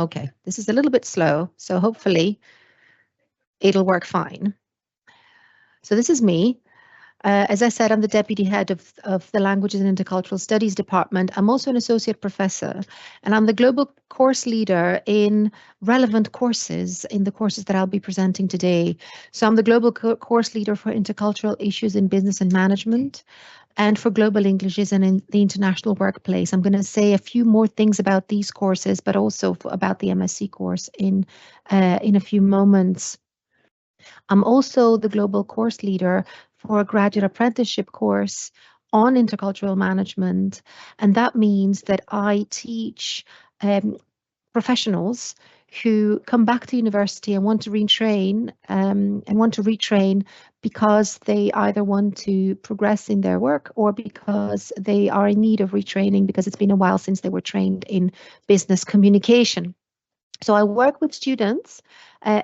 Okay, this is a little bit slow, so hopefully it'll work fine. So this is me. As I said, I'm the deputy head of the Languages and Intercultural Studies Department. I'm also an associate professor, and I'm the global course leader in relevant courses, in the courses that I'll be presenting today. So I'm the global course leader for intercultural issues in business and management, and for global Englishes and in the international workplace. I'm going to say a few more things about these courses, but also about the MSc course in a few moments. I'm also the global course leader for a graduate apprenticeship course on intercultural management. And that means that I teach professionals who come back to university and want to retrain because they either want to progress in their work or because they are in need of retraining because it's been a while since they were trained in business communication. So I work with students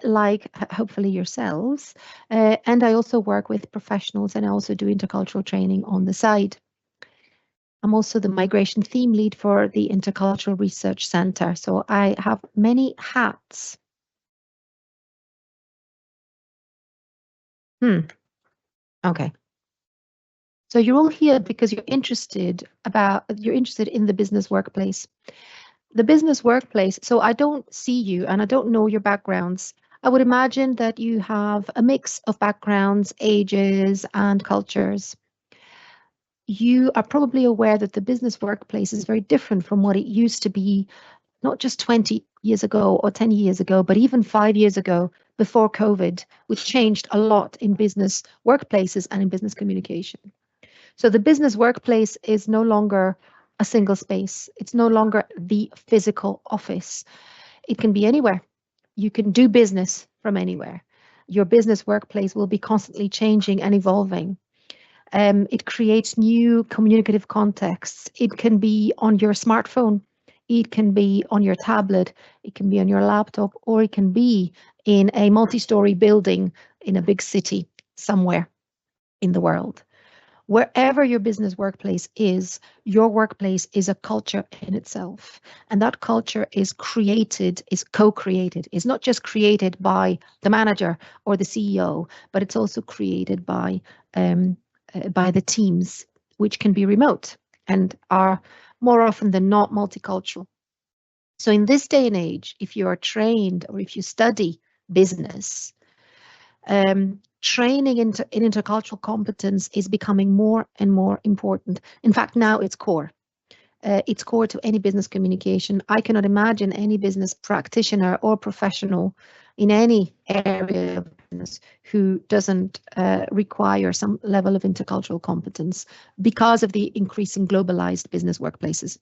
like hopefully yourselves, and I also work with professionals, and I also do intercultural training on the side. I'm also the migration theme lead for the Intercultural Research Centre, so I have many hats. Okay. So you're all here because you're interested in the business workplace. The business workplace, so I don't see you and I don't know your backgrounds. I would imagine that you have a mix of backgrounds, ages, and cultures. You are probably aware that the business workplace is very different from what it used to be, not just 20 years ago or 10 years ago, but even 5 years ago before COVID, which changed a lot in business workplaces and in business communication. So the business workplace is no longer a single space. It's no longer the physical office. It can be anywhere. You can do business from anywhere. Your business workplace will be constantly changing and evolving. It creates new communicative contexts. It can be on your smartphone. It can be on your tablet. It can be on your laptop, or it can be in a multi-story building in a big city somewhere in the world. Wherever your business workplace is, your workplace is a culture in itself. And that culture is created, is co-created. It's not just created by the manager or the CEO, but it's also created by the teams, which can be remote and are more often than not multicultural. So in this day and age, if you are trained or if you study business, training in intercultural competence is becoming more and more important. In fact, now it's core. It's core to any business communication. I cannot imagine any business practitioner or professional in any area of business who doesn't require some level of intercultural competence because of the increasing globalized business workplaces.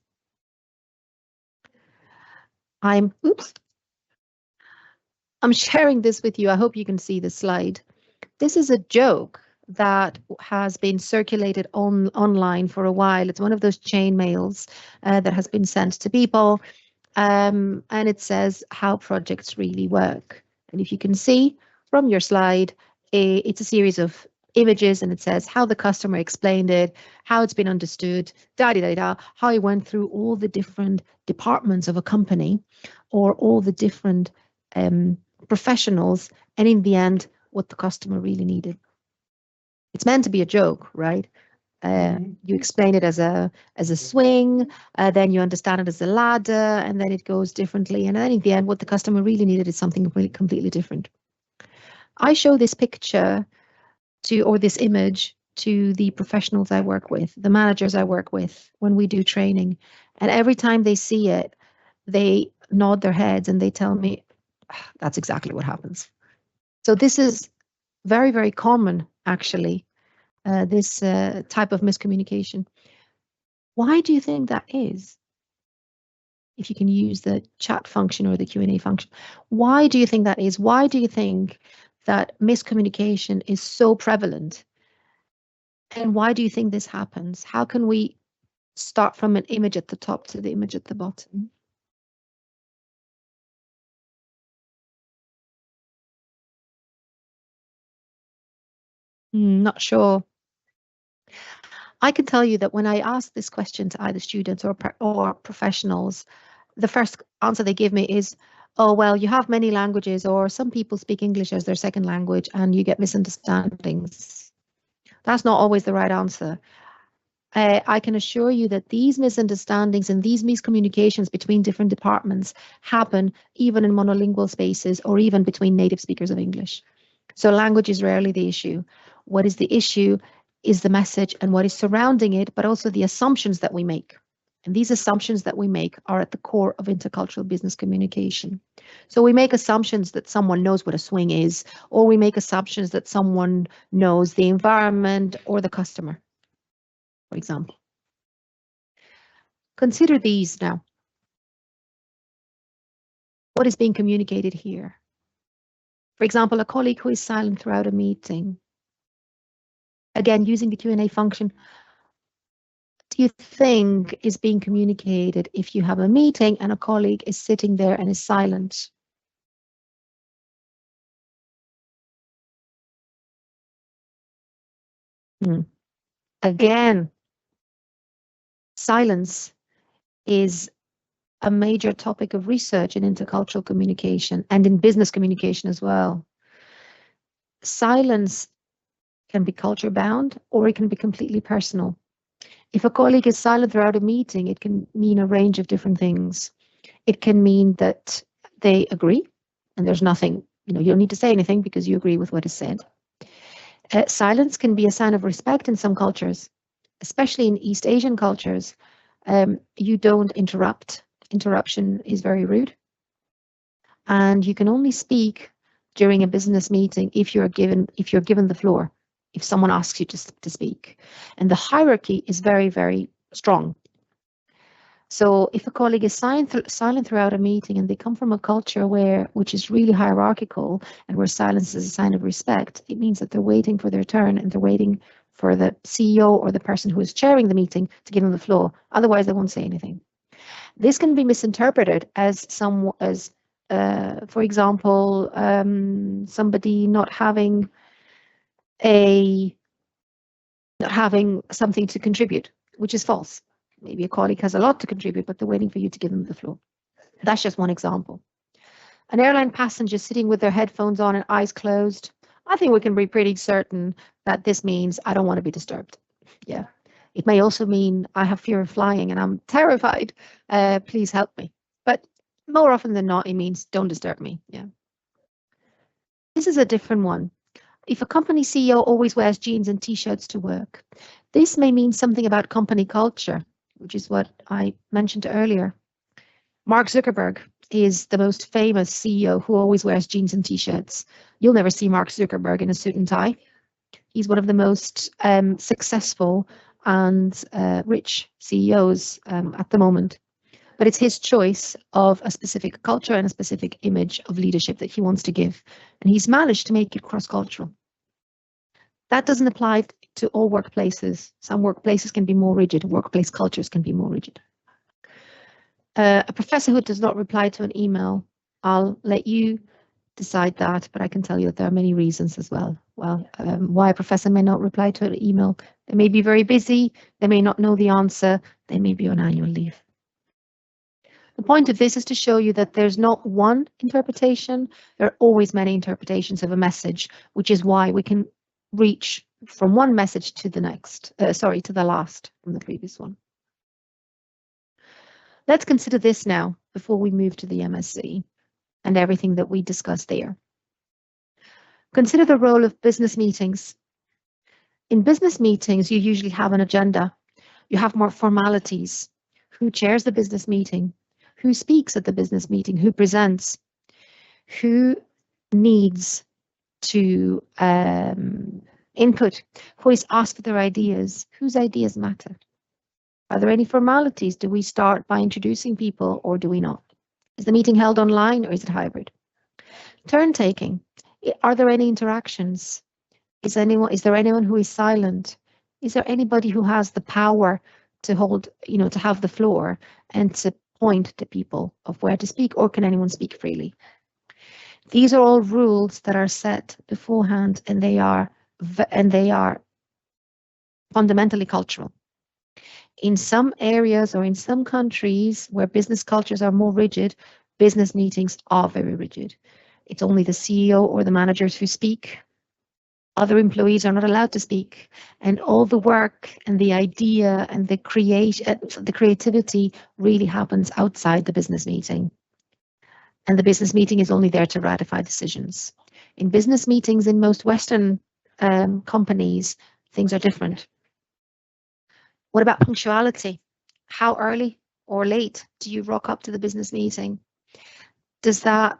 I'm sharing this with you. I hope you can see the slide. This is a joke that has been circulated online for a while. It's one of those chain mails that has been sent to people, and it says how projects really work. And if you can see from your slide, it's a series of images, and it says how the customer explained it, how it's been understood, how it went through all the different departments of a company or all the different professionals, and in the end, what the customer really needed. It's meant to be a joke, right? You explain it as a swing, then you understand it as a ladder, and then it goes differently. And then in the end, what the customer really needed is something really completely different. I show this picture or this image to the professionals I work with, the managers I work with when we do training. And every time they see it, they nod their heads and they tell me, that's exactly what happens. So this is very, very common, actually, this type of miscommunication. Why do you think that is? If you can use the chat function or the Q&A function, why do you think that is? Why do you think that miscommunication is so prevalent? And why do you think this happens? How can we start from an image at the top to the image at the bottom? Not sure. I can tell you that when I ask this question to either students or professionals, the first answer they give me is, oh, well, you have many languages, or some people speak English as their second language, and you get misunderstandings. That's not always the right answer. I can assure you that these misunderstandings and these miscommunications between different departments happen even in monolingual spaces or even between native speakers of English. So language is rarely the issue. What is the issue is the message and what is surrounding it, but also the assumptions that we make. And these assumptions that we make are at the core of intercultural business communication. So we make assumptions that someone knows what a swing is, or we make assumptions that someone knows the environment or the customer, for example. Consider these now. What is being communicated here? For example, a colleague who is silent throughout a meeting. Again, using the Q&A function, do you think is being communicated if you have a meeting and a colleague is sitting there and is silent? Again, silence is a major topic of research in intercultural communication and in business communication as well. Silence can be culture bound or it can be completely personal. If a colleague is silent throughout a meeting, it can mean a range of different things. It can mean that they agree and there's nothing, you don't need to say anything because you agree with what is said. Silence can be a sign of respect in some cultures, especially in East Asian cultures. You don't interrupt. Interruption is very rude. And you can only speak during a business meeting if you're given the floor, if someone asks you to speak. And the hierarchy is very, very strong. So if a colleague is silent throughout a meeting and they come from a culture which is really hierarchical and where silence is a sign of respect, it means that they're waiting for their turn and they're waiting for the CEO or the person who is chairing the meeting to give them the floor. Otherwise, they won't say anything. This can be misinterpreted as for example, somebody not having something to contribute, which is false. Maybe a colleague has a lot to contribute, but they're waiting for you to give them the floor. That's just one example. An airline passenger sitting with their headphones on and eyes closed. I think we can be pretty certain that this means I don't want to be disturbed. Yeah. It may also mean I have fear of flying and I'm terrified. Please help me. But more often than not, it means don't disturb me. Yeah. This is a different one. If a company CEO always wears jeans and t-shirts to work, this may mean something about company culture, which is what I mentioned earlier. Mark Zuckerberg is the most famous CEO who always wears jeans and t-shirts. You'll never see Mark Zuckerberg in a suit and tie. He's one of the most successful and rich CEOs at the moment. But it's his choice of a specific culture and a specific image of leadership that he wants to give. And he's managed to make it cross-cultural. That doesn't apply to all workplaces. Some workplaces can be more rigid. Workplace cultures can be more rigid. A professor who does not reply to an email, I'll let you decide that, but I can tell you that there are many reasons as well. Why a professor may not reply to an email. They may be very busy. They may not know the answer. They may be on annual leave. The point of this is to show you that there's not one interpretation. There are always many interpretations of a message, which is why we can reach from one message to the next, to the last from the previous one. Let's consider this now before we move to the MSc and everything that we discussed there. Consider the role of business meetings. In business meetings, you usually have an agenda. You have more formalities. Who chairs the business meeting? Who speaks at the business meeting? Who presents? Who needs to input? Who is asked for their ideas? Whose ideas matter? Are there any formalities? Do we start by introducing people or do we not? Is the meeting held online or is it hybrid? Turn taking. Are there any interactions? Is there anyone who is silent? Is there anybody who has the power to hold, to have the floor and to point to people of where to speak, or can anyone speak freely? These are all rules that are set beforehand, and they are fundamentally cultural. In some areas or in some countries where business cultures are more rigid, business meetings are very rigid. It's only the CEO or the managers who speak. Other employees are not allowed to speak, and all the work and the idea and the creativity really happens outside the business meeting. And the business meeting is only there to ratify decisions. In business meetings in most Western companies, things are different. What about punctuality? How early or late do you rock up to the business meeting? Does that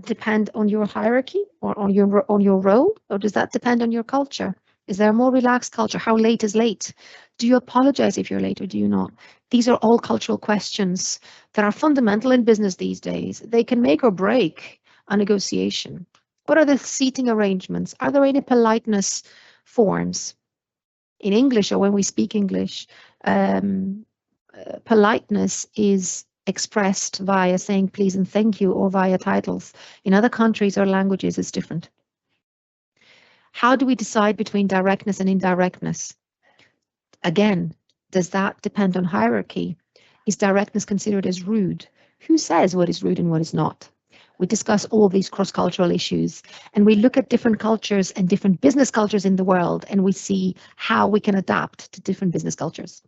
depend on your hierarchy or on your role, or does that depend on your culture? Is there a more relaxed culture? How late is late? Do you apologize if you're late or do you not? These are all cultural questions that are fundamental in business these days. They can make or break a negotiation. What are the seating arrangements? Are there any politeness forms? In English, or when we speak English, politeness is expressed via saying please and thank you or via titles. In other countries or languages, it's different. How do we decide between directness and indirectness? Again, does that depend on hierarchy? Is directness considered as rude? Who says what is rude and what is not? We discuss all these cross-cultural issues, and we look at different cultures and different business cultures in the world, and we see how we can adapt to different business cultures.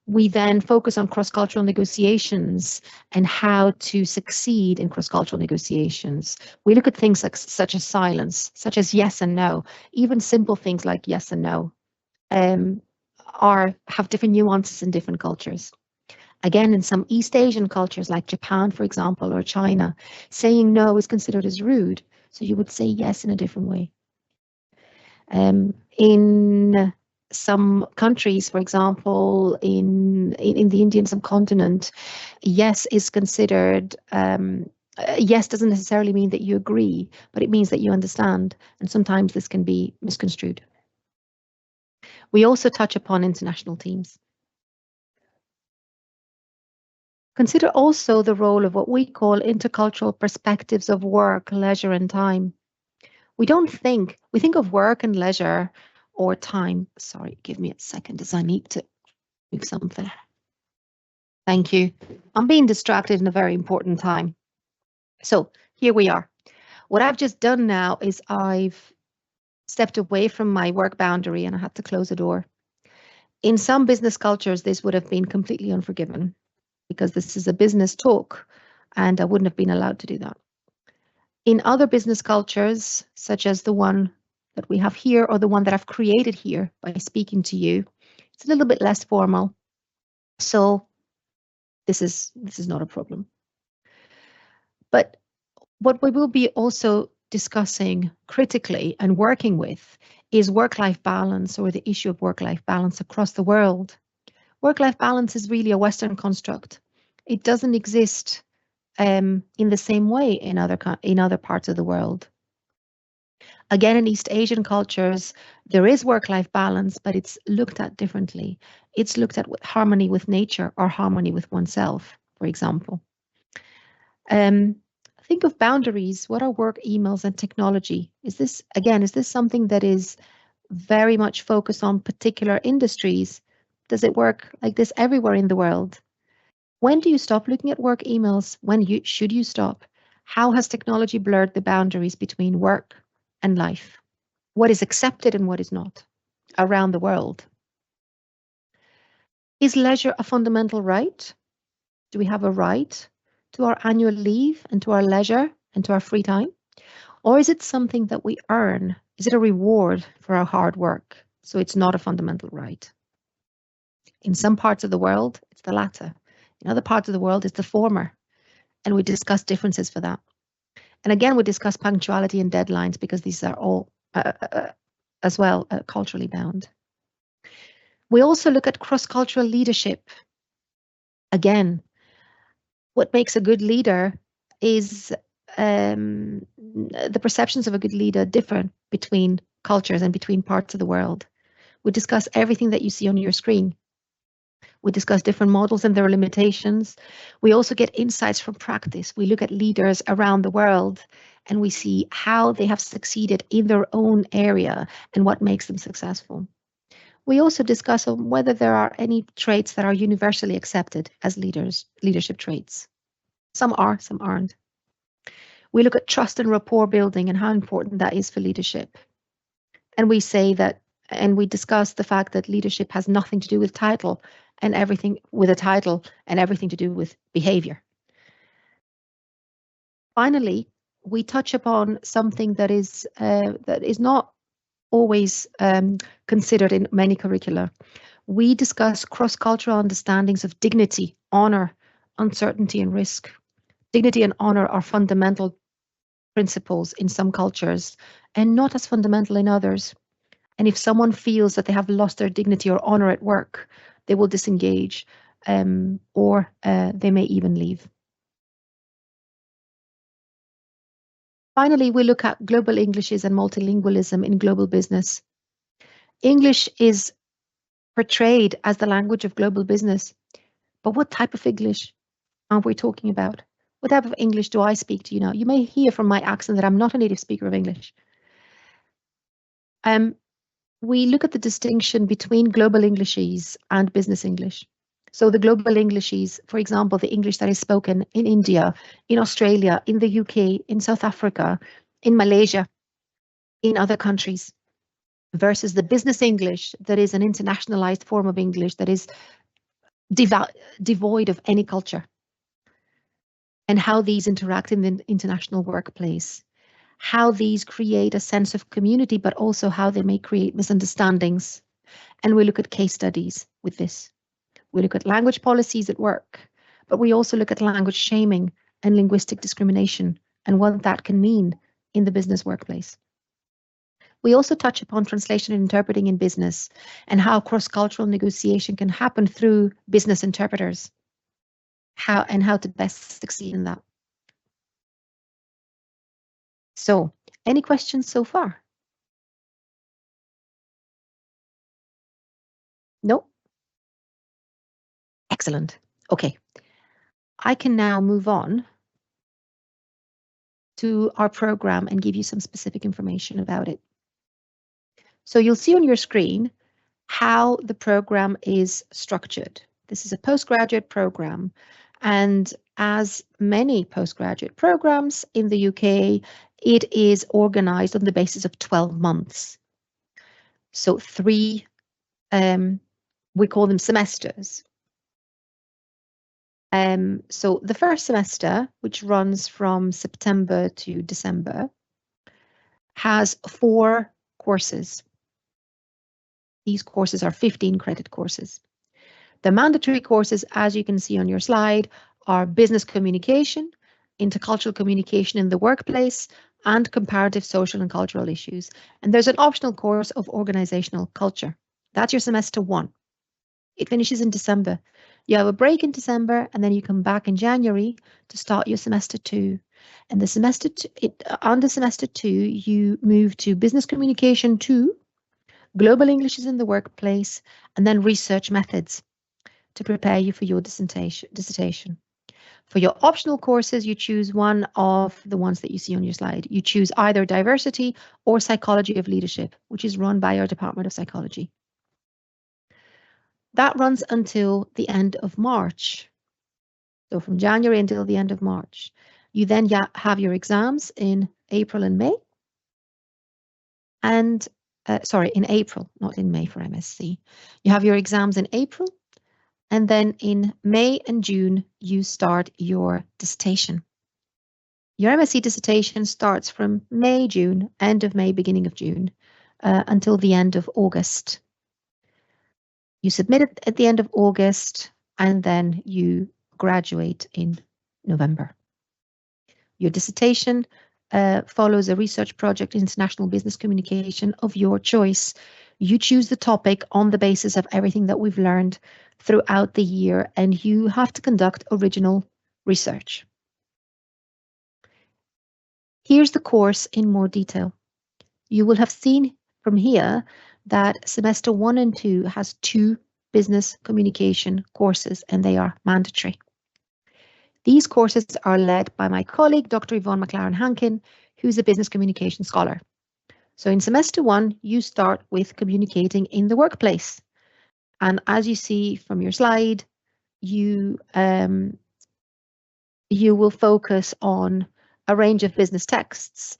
We then focus on cross-cultural negotiations and how to succeed in cross-cultural negotiations. We look at things like, such as silence, such as yes and no. Even simple things like yes and no have different nuances in different cultures. Again, in some East Asian cultures like Japan, for example, or China, saying no is considered as rude. So you would say yes in a different way. In some countries, for example, in the Indian subcontinent, yes is considered, yes doesn't necessarily mean that you agree, but it means that you understand. And sometimes this can be misconstrued. We also touch upon international teams. Consider also the role of what we call intercultural perspectives of work, leisure, and time. We think of work and leisure or time. Sorry, give me a second as I need to move something. Thank you. I'm being distracted in a very important time. So here we are. What I've just done now is I've stepped away from my work boundary and I had to close a door. In some business cultures, this would have been completely unforgiven because this is a business talk and I wouldn't have been allowed to do that. In other business cultures, such as the one that we have here or the one that I've created here by speaking to you, it's a little bit less formal. So this is not a problem. But what we will be also discussing critically and working with is work-life balance, or the issue of work-life balance across the world. Work-life balance is really a Western construct. It doesn't exist in the same way in other parts of the world. Again, in East Asian cultures, there is work-life balance, but it's looked at differently. It's looked at with harmony with nature or harmony with oneself, for example. Think of boundaries. What are work emails and technology? Is this something that is very much focused on particular industries? Does it work like this everywhere in the world? When do you stop looking at work emails? Should you stop? How has technology blurred the boundaries between work and life? What is accepted and what is not around the world? Is leisure a fundamental right? Do we have a right to our annual leave and to our leisure and to our free time? Or is it something that we earn? Is it a reward for our hard work? So it's not a fundamental right. In some parts of the world, it's the latter. In other parts of the world, it's the former. And we discuss differences for that. And again, we discuss punctuality and deadlines because these are all as well culturally bound. We also look at cross-cultural leadership. Again, what makes a good leader is the perceptions of a good leader differ between cultures and between parts of the world. We discuss everything that you see on your screen. We discuss different models and their limitations. We also get insights from practice. We look at leaders around the world and we see how they have succeeded in their own area and what makes them successful. We also discuss on whether there are any traits that are universally accepted as leadership traits. Some are, some aren't. We look at trust and rapport building and how important that is for leadership. And we say that, and we discuss the fact that leadership has nothing to do with title and everything with a title and everything to do with behavior. Finally, we touch upon something that is not always considered in many curricula. We discuss cross-cultural understandings of dignity, honor, uncertainty, and risk. Dignity and honor are fundamental principles in some cultures and not as fundamental in others. And if someone feels that they have lost their dignity or honor at work, they will disengage or they may even leave. Finally, we look at global Englishes and multilingualism in global business. English is portrayed as the language of global business, but what type of English are we talking about? What type of English do I speak to you now? You may hear from my accent that I'm not a native speaker of English. We look at the distinction between global Englishes and business English. So the global Englishes, for example, the English that is spoken in India, in Australia, in the UK, in South Africa, in Malaysia, in other countries, versus the business English that is an internationalized form of English that is devoid of any culture, and how these interact in the international workplace, how these create a sense of community, but also how they may create misunderstandings. And we look at case studies with this. We look at language policies at work, but we also look at language shaming and linguistic discrimination and what that can mean in the business workplace. We also touch upon translation and interpreting in business and how cross-cultural negotiation can happen through business interpreters, how to best succeed in that. So, any questions so far? No? Excellent. Okay. I can now move on to our program and give you some specific information about it. So you'll see on your screen how the program is structured. This is a postgraduate program, and as many postgraduate programs in the UK, it is organized on the basis of 12 months. So three, we call them semesters. So the first semester, which runs from September to December, has 4 courses. These courses are 15 credit courses. The mandatory courses, as you can see on your slide, are business communication, intercultural communication in the workplace, and comparative social and cultural issues. And there's an optional course of organizational culture. That's your semester 1. It finishes in December. You have a break in December, and then you come back in January to start your semester 2. And the semester under semester 2, you move to business communication 2, global Englishes in the workplace, and then research methods to prepare you for your dissertation. For your optional courses, you choose one of the ones that you see on your slide. You choose either diversity or psychology of leadership, which is run by our Department of Psychology. That runs until the end of March. So from January until the end of March. You then have your exams in April and May. And sorry, in April, not in May for MSc. You have your exams in April, and then in May and June, you start your dissertation. Your MSc dissertation starts from May, June, end of May, beginning of June, until the end of August. You submit it at the end of August, and then you graduate in November. Your dissertation follows a research project in international business communication of your choice. You choose the topic on the basis of everything that we've learned throughout the year, and you have to conduct original research. Here's the course in more detail. You will have seen from here that semester 1 and 2 has 2 business communication courses, and they are mandatory. These courses are led by my colleague, Dr. Yvonne McLaren Hankin, who's a business communication scholar. So in semester 1, you start with communicating in the workplace. And as you see from your slide, you you will focus on a range of business texts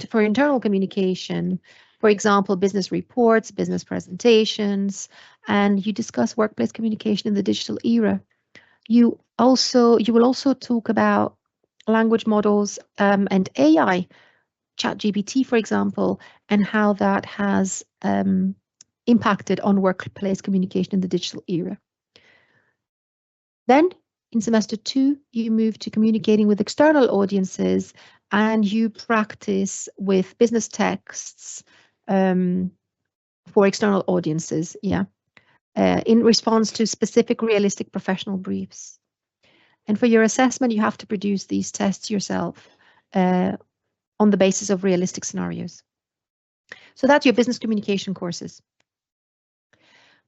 for internal communication, for example, business reports, business presentations, and you discuss workplace communication in the digital era. You will also talk about language models and AI, ChatGPT, for example, and how that has impacted on workplace communication in the digital era. Then in semester 2, you move to communicating with external audiences and you practice with business texts for external audiences, in response to specific realistic professional briefs. And for your assessment, you have to produce these tests yourself on the basis of realistic scenarios. So that's your business communication courses.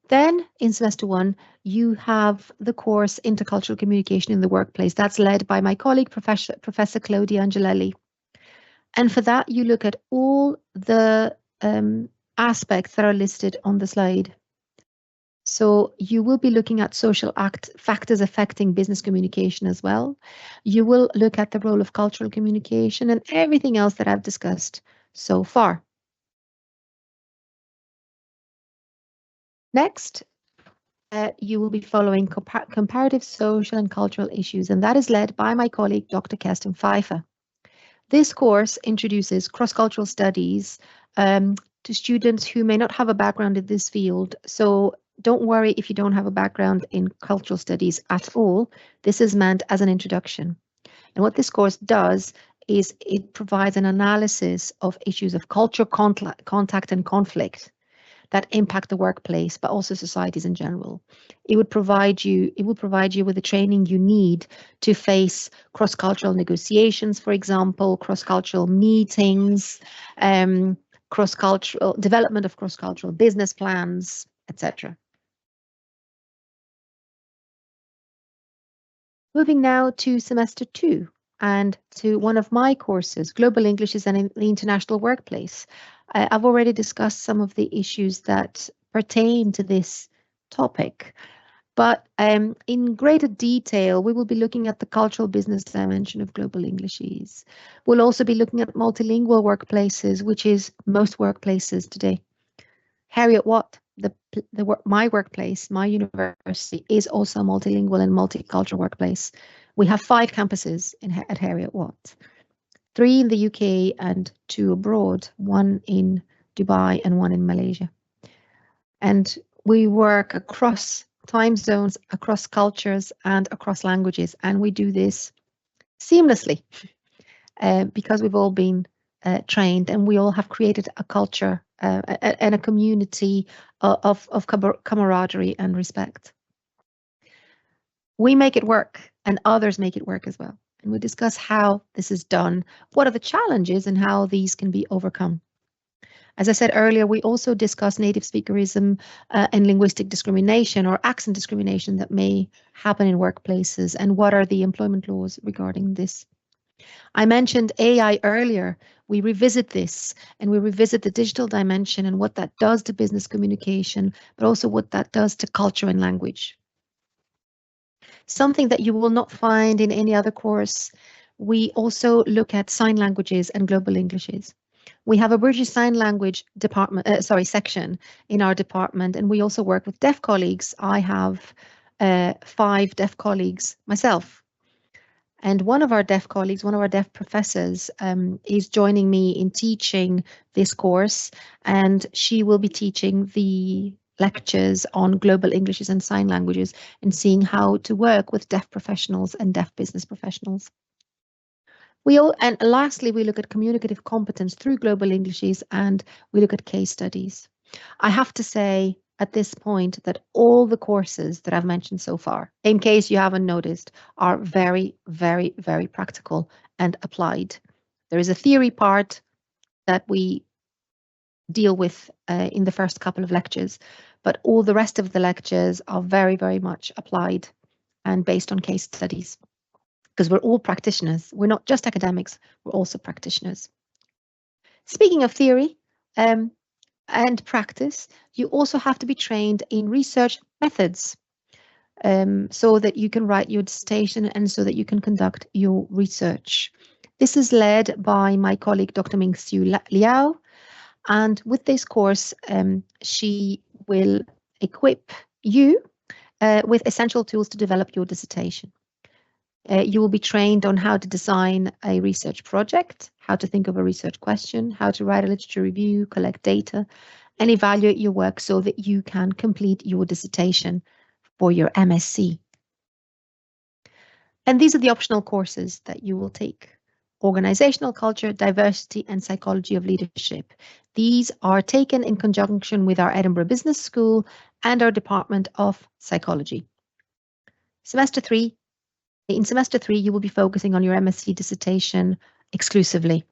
Then in semester 1, you have the course Intercultural Communication in the Workplace. That's led by my colleague, Professor Claudia Angelelli. And for that, you look at all the aspects that are listed on the slide. So you will be looking at social factors affecting business communication as well. You will look at the role of cultural communication and everything else that I've discussed so far. Next, you will be following comparative social and cultural issues, and that is led by my colleague, Dr. Kerstin Pfeiffer. This course introduces cross-cultural studies to students who may not have a background in this field. So don't worry if you don't have a background in cultural studies at all. This is meant as an introduction. And what this course does is it provides an analysis of issues of culture, contact and conflict that impact the workplace, but also societies in general. It will provide you with the training you need to face cross-cultural negotiations, for example, cross-cultural meetings, cross-cultural development of cross-cultural business plans, etc. Moving now to semester 2 and to one of my courses, Global English in the International Workplace. I've already discussed some of the issues that pertain to this topic, but in greater detail, we will be looking at the cultural business dimension of Global Englishes. We'll also be looking at multilingual workplaces, which is most workplaces today. Heriot-Watt, my workplace, my university, is also a multilingual and multicultural workplace. We have 5 campuses at Heriot-Watt. 3 in the UK and 2 abroad, 1 in Dubai and 1 in Malaysia. And we work across time zones, across cultures and across languages. And we do this seamlessly because we've all been trained and we all have created a culture and a community of camaraderie and respect. We make it work and others make it work as well. And we discuss how this is done, what are the challenges and how these can be overcome. As I said earlier, we also discuss native speakerism and linguistic discrimination or accent discrimination that may happen in workplaces and what are the employment laws regarding this. I mentioned AI earlier. We revisit this and we revisit the digital dimension and what that does to business communication, but also what that does to culture and language. Something that you will not find in any other course, we also look at sign languages and global Englishes. We have a British Sign Language section in our department, and we also work with deaf colleagues. I have 5 deaf colleagues myself. And one of our deaf colleagues, one of our deaf professors, is joining me in teaching this course, and she will be teaching the lectures on global Englishes and sign languages and seeing how to work with deaf professionals and deaf business professionals. And lastly, we look at communicative competence through global Englishes and we look at case studies. I have to say at this point that all the courses that I've mentioned so far, in case you haven't noticed, are very, very, very practical and applied. There is a theory part that we deal with in the first couple of lectures, but all the rest of the lectures are very, very much applied and based on case studies. Because we're all practitioners. We're not just academics, we're also practitioners. Speaking of theory and practice, you also have to be trained in research methods, so that you can write your dissertation and so that you can conduct your research. This is led by my colleague, Dr. Ming-Siu Liao, and with this course, she will equip you with essential tools to develop your dissertation. You will be trained on how to design a research project, how to think of a research question, how to write a literature review, collect data, and evaluate your work so that you can complete your dissertation for your MSc. And these are the optional courses that you will take. Organizational culture, diversity, and psychology of leadership. These are taken in conjunction with our Edinburgh Business School and our Department of Psychology. In semester 3, you will be focusing on your MSc dissertation exclusively.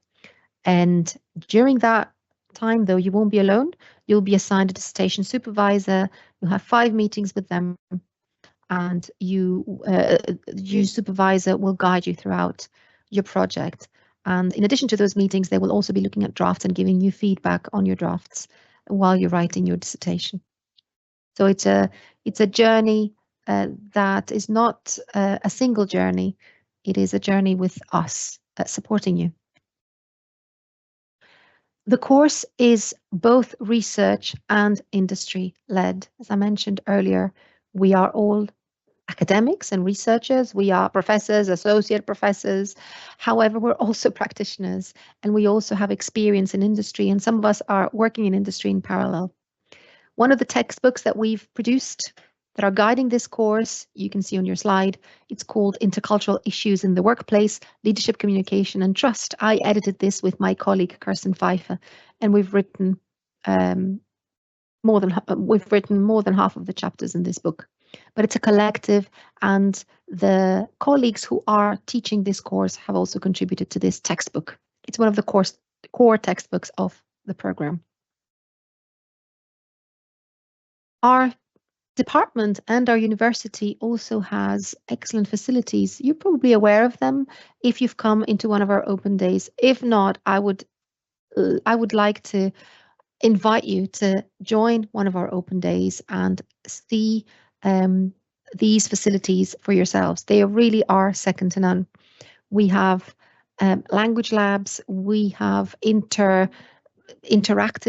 And during that time, though, you won't be alone. You'll be assigned a dissertation supervisor. You'll have 5 meetings with them, and your supervisor will guide you throughout your project. And in addition to those meetings, they will also be looking at drafts and giving you feedback on your drafts while you're writing your dissertation. So it's a journey that is not a single journey. It is a journey with us supporting you. The course is both research and industry led. As I mentioned earlier, we are all academics and researchers. We are professors, associate professors. However, we're also practitioners, and we also have experience in industry, and some of us are working in industry in parallel. One of the textbooks that we've produced that are guiding this course, you can see on your slide, it's called Intercultural Issues in the Workplace, Leadership, Communication and Trust. I edited this with my colleague, Kirsten Pfeiffer, and we've written more than half of the chapters in this book. But it's a collective, and the colleagues who are teaching this course have also contributed to this textbook. It's one of the core textbooks of the program. Our department and our university also has excellent facilities. You're probably aware of them if you've come into one of our open days. If not, I would like to invite you to join one of our open days and see these facilities for yourselves. They really are second to none. We have language labs, we have interactive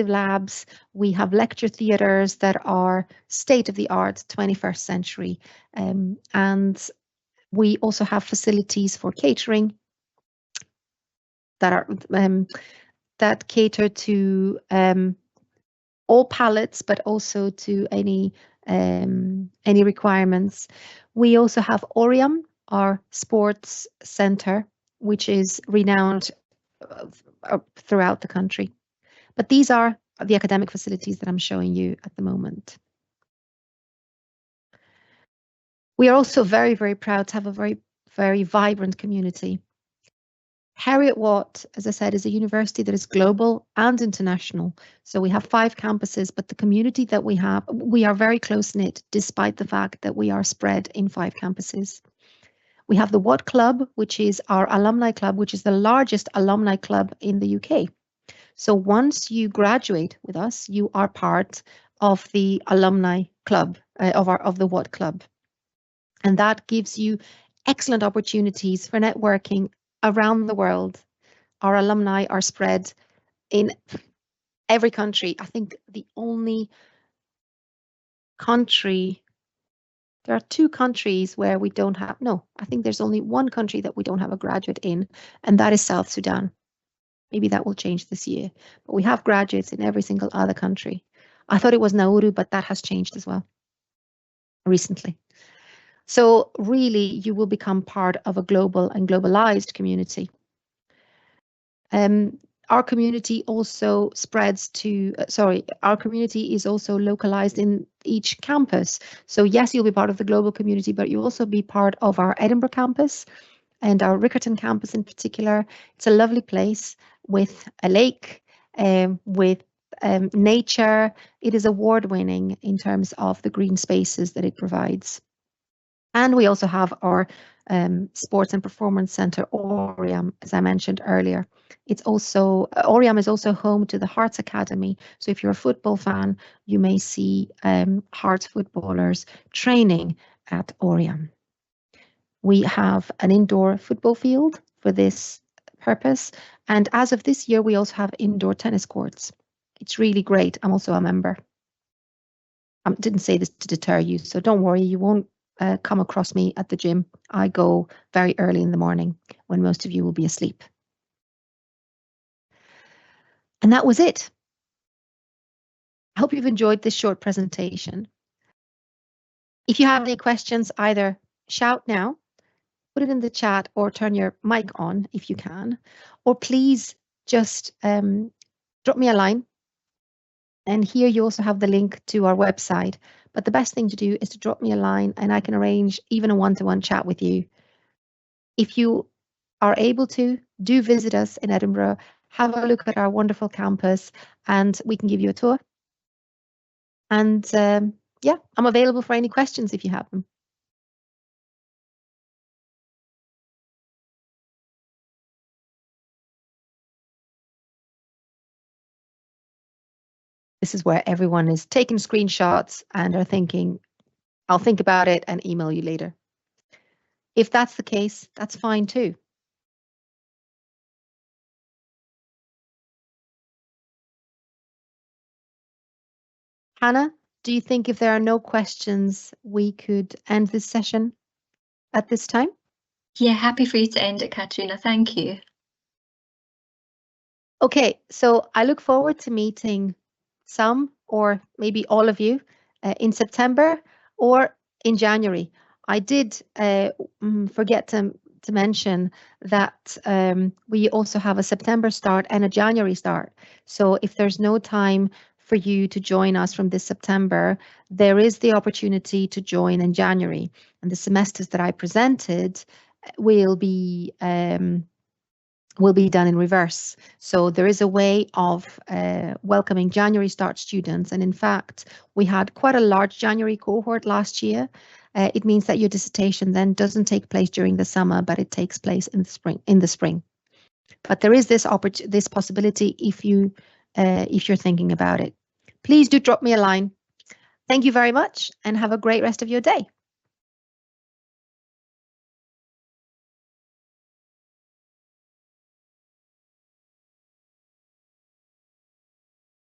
labs, we have lecture theatres that are state-of-the-art 21st century, and we also have facilities for catering that are that cater to all palates, but also to any requirements. We also have Orium, our sports centre, which is renowned throughout the country. But these are the academic facilities that I'm showing you at the moment. We are also very, very proud to have a very, very vibrant community. Heriot-Watt, as I said, is a university that is global and international. So we have 5 campuses, but the community that we have, we are very close-knit, despite the fact that we are spread in 5 campuses. We have the Watt Club, which is our alumni club, which is the largest alumni club in the UK. So once you graduate with us, you are part of the alumni club, of the Watt Club. And that gives you excellent opportunities for networking around the world. Our alumni are spread in every country. I think the only country, there are 2 countries where we don't have, no, I think there's only 1 country that we don't have a graduate in, and that is South Sudan. Maybe that will change this year, but we have graduates in every single other country. I thought it was Nauru, but that has changed as well recently. So really, you will become part of a global and globalized community. Our community also spreads to, our community is also localized in each campus. So yes, you'll be part of the global community, but you'll also be part of our Edinburgh campus and our Riccarton campus in particular. It's a lovely place with a lake, with nature. It is award-winning in terms of the green spaces that it provides. And we also have our Sports and Performance Centre, Oriam, as I mentioned earlier. It's also, Oriam is also home to the Hearts Academy. So if you're a football fan, you may see Hearts footballers training at Oriam. We have an indoor football field for this purpose. And as of this year, we also have indoor tennis courts. It's really great. I'm also a member. I didn't say this to deter you, so don't worry, you won't come across me at the gym. I go very early in the morning when most of you will be asleep. And that was it. I hope you've enjoyed this short presentation. If you have any questions, either shout now, put it in the chat, or turn your mic on if you can, or please just drop me a line. And here you also have the link to our website. But the best thing to do is to drop me a line and I can arrange even a one-to-one chat with you. If you are able to, do visit us in Edinburgh, have a look at our wonderful campus, and we can give you a tour. And yeah, I'm available for any questions if you have them. This is where everyone is taking screenshots and are thinking, I'll think about it and email you later. If that's the case, that's fine too. Hannah, do you think if there are no questions, we could end this session at this time? Yeah, happy for you to end it, Katerina. Thank you. Okay, so I look forward to meeting some or maybe all of you in September or in January. I did forget to mention that we also have a September start and a January start. So if there's no time for you to join us from this September, there is the opportunity to join in January. And the semesters that I presented will be done in reverse. So there is a way of welcoming January start students. And in fact, we had quite a large January cohort last year. It means that your dissertation then doesn't take place during the summer, but it takes place in the spring. But there is this possibility if you're thinking about it. Please do drop me a line. Thank you very much and have a great rest of your day.